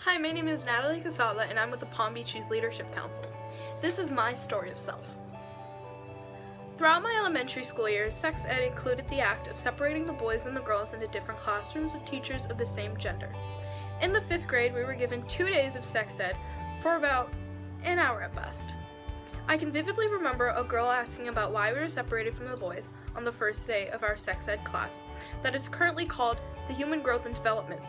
Hi, my name is Nathalie and I'm with the Palm Beach Youth Leadership Council. This is my story of self. Throughout my elementary school years, sex ed included the act of separating the boys and the girls into different classrooms with teachers of the same gender. In the 5th grade, we were given 2 days of sex ed for about an hour at best. I can vividly remember a girl asking about why we were separated from the boys on the first day of our sex ed class that is currently called the Human Growth and Development.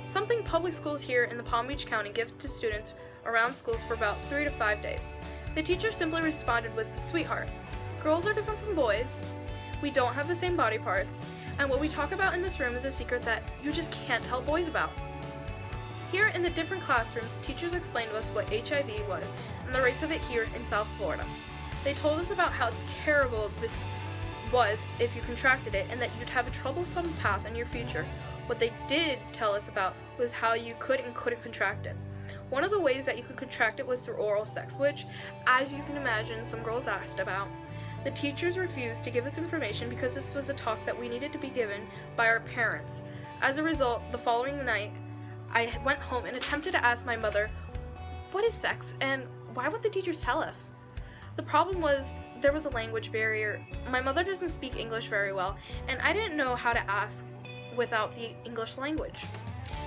Something public schools here in the Palm Beach County give to students around schools for about 3 to 5 days. The teacher simply responded with, "Sweetheart, girls are different from boys, we don't have the same body parts, and what we talk about in this room is a secret that you just can't tell boys about." Here in the different classrooms, teachers explained to us what HIV was and the rates of it here in South Florida. They told us about how terrible this was if you contracted it and that you'd have a troublesome path in your future. What they did tell us about was how you could and couldn't contract it. One of the ways that you could contract it was through oral sex, which, as you can imagine, some girls asked about. The teachers refused to give us information because this was a talk that we needed to be given by our parents. As a result, the following night, I went home and attempted to ask my mother, "What is sex, and why would the teachers tell us?" The problem was there was a language barrier. My mother doesn't speak English very well, and I didn't know how to ask without the English language.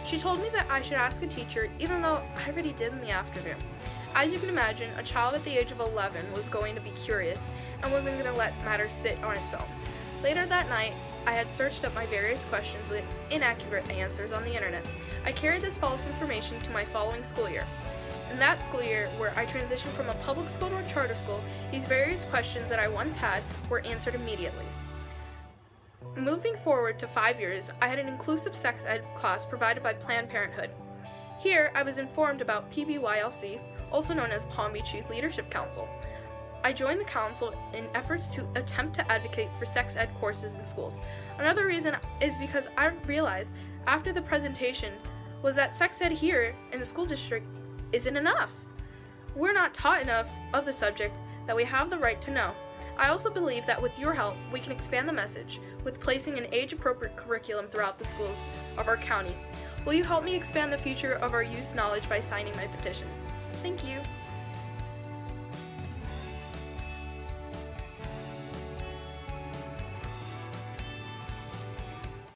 She told me that I should ask a teacher, even though I already did in the afternoon. As you can imagine, a child at the age of 11 was going to be curious and wasn't going to let matters sit on its own. Later that night, I had searched up my various questions with inaccurate answers on the internet. I carried this false information to my following school year. In that school year, where I transitioned from a public school to a charter school, these various questions that I once had were answered immediately. Moving forward to 5 years, I had an inclusive sex ed class provided by Planned Parenthood. Here, I was informed about PBYLC, also known as Palm Beach Youth Leadership Council. I joined the council in efforts to attempt to advocate for sex ed courses in schools. Another reason is because I realized after the presentation was that sex ed here in the school district isn't enough. We're not taught enough of the subject that we have the right to know. I also believe that with your help, we can expand the message with placing an age-appropriate curriculum throughout the schools of our county. Will you help me expand the future of our youth's knowledge by signing my petition? Thank you.